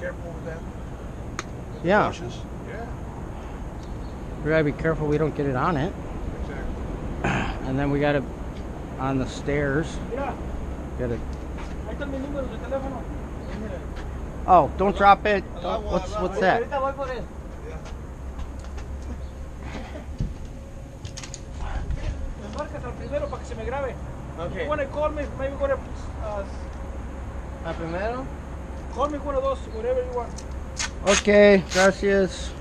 careful with that. Yeah. Bushes. Yeah. We gotta be careful we don't get it on it. Exactly. And then we gotta, on the stairs, gotta. Oh, don't drop it. What's that? Okay. You want to call me? Maybe go to Primero. call me one of those, whatever you want. Okay, gracias.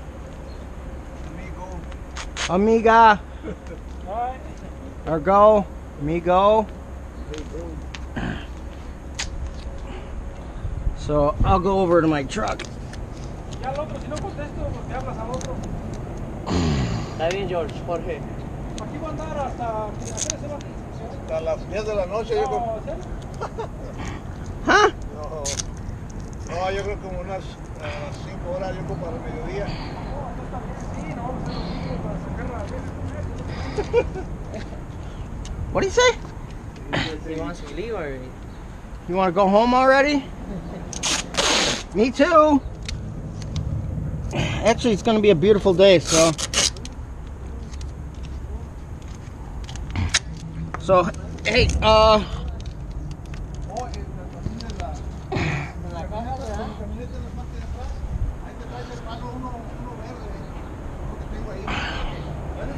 Amigo. Amiga. All right. Or go. Amigo. So I'll go over to my truck. Ya al otro, si no contesto, pues te hablas al otro. Está bien, George, Jorge. Aquí voy a andar hasta hacer ese bate. Hasta las 10 de la noche yo creo. No, ¿en serio? Huh? No, yo creo como unas 5 horas, yo creo para el mediodía. No, no está bien, sí, no vamos a hacer los vídeos para sacar la vez. What do you say? He wants to leave already. You want to go home already? Me too. Actually, it's going to be a beautiful day, so. So, hey,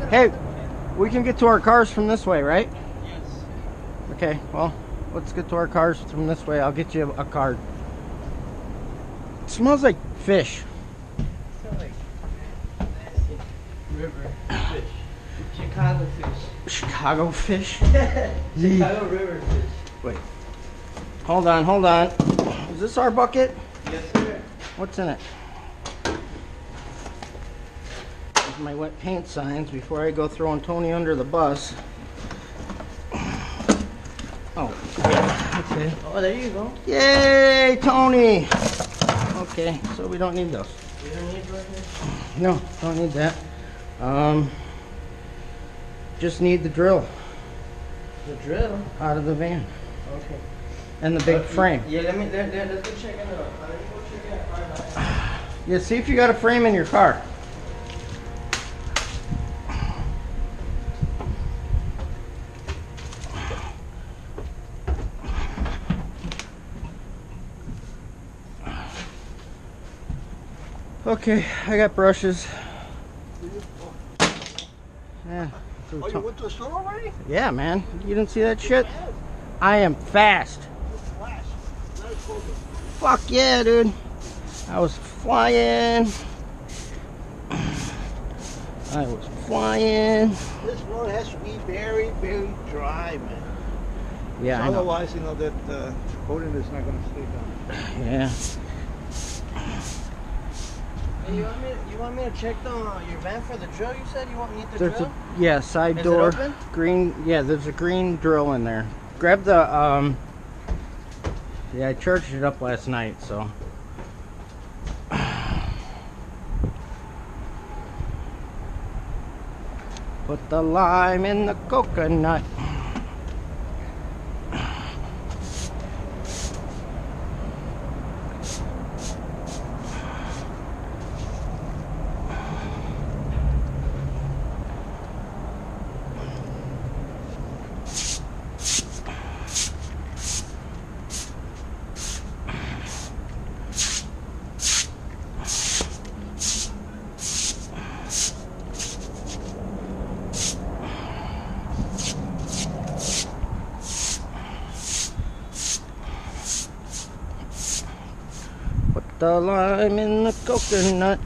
hey, we can get to our cars from this way, right? Yes. Okay, well, let's get to our cars from this way. I'll get you a card. It smells like fish. River fish. Chicago fish. Chicago fish? Chicago river fish. Wait. Hold on. Is this our bucket? Yes, sir. What's in it? There's my wet paint signs before I go throwing Tony under the bus. Oh, okay. Oh, there you go. Yay, Tony! Okay, so we don't need those. You don't need right here? No, don't need that. Just need the drill The drill? out of the van Okay. and the big frame. Yeah, let's go check it out. Let me go check it out. Yeah, see if you got a frame in your car. Okay, I got brushes. Yeah. Oh, you went to the store already? Yeah, man. You didn't see that shit? I am fast. Flash. Very cool. Fuck yeah, dude. I was flying. I was flying. This road has to be very, very dry, man. Yeah, I know. Otherwise, you know, that coating is not going to stay down. Yeah. Hey, you want me to check your van for the drill? You said you want me to There's drill? a yeah, side Is it door. open? Green, yeah, there's a green drill in there. Grab the yeah, I charged it up last night, so put the lime in the coconut. Put the lime in the coconut.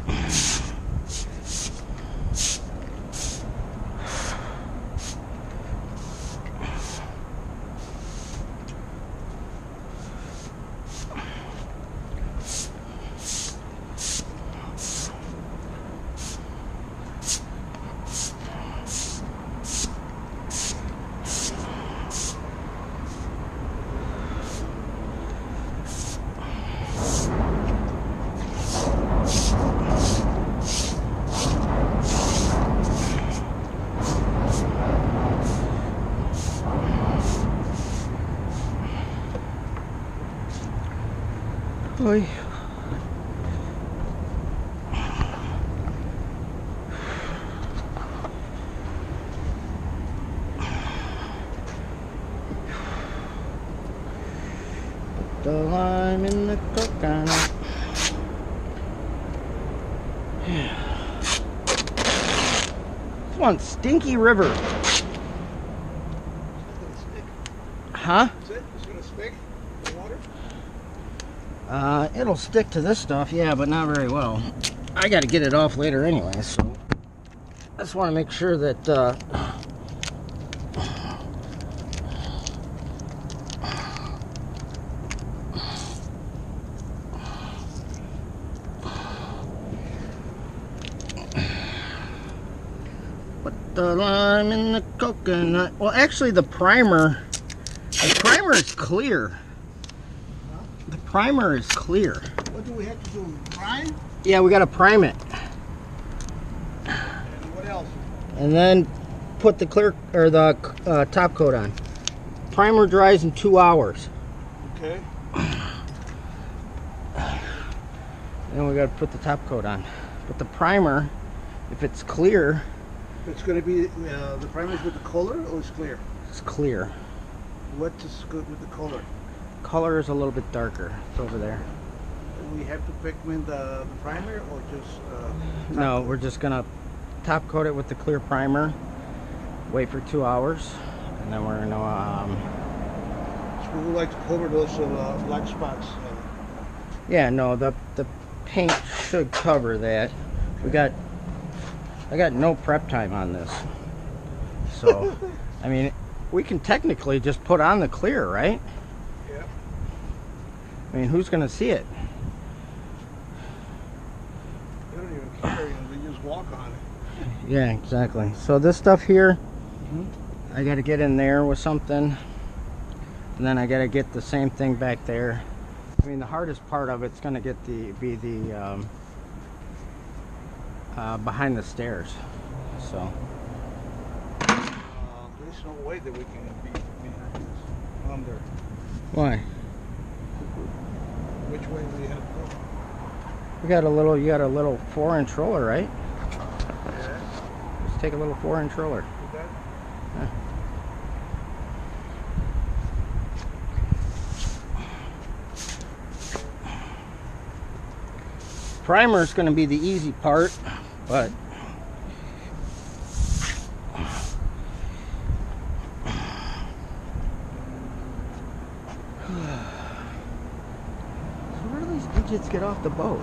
the lime in the coconut. This one's Stinky River. Huh? Is it? It's gonna stick in the water? It'll stick to this stuff, yeah, but not very well. I got to get it off later anyway, so I just want to make sure that put the lime in the coconut. Well, actually, the primer is clear. The primer is clear. What do we have to do? Prime? Yeah, we got to prime it. And what else? And then put the clear or the top coat on. Primer dries in 2 hours. Okay. Then we got to put the top coat on. But the primer, if it's clear, It's gonna be the primer is with the color or it's clear? it's clear. What is good with the color? Color is a little bit darker. It's over there. Do we have to pigment the primer or just? No, we're just gonna top coat it with the clear primer. Wait for 2 hours, and then we're gonna. So we would like to cover those black spots. Yeah, no, the paint should cover that. I got no prep time on this, so I mean, we can technically just put on the clear, right? Yeah. I mean, who's gonna see it? They don't even care. They just walk on it. Yeah, exactly. So this stuff here, I got to get in there with something, and then I got to get the same thing back there. I mean, the hardest part of it's gonna be the behind the stairs. So There's no way that we can be behind this. Under. why? Which way do we have to go? You got a little 4-inch roller, right? Yeah. Just take a little 4-inch roller. With that? Primer is going to be the easy part, but where do these idiots get off the boat?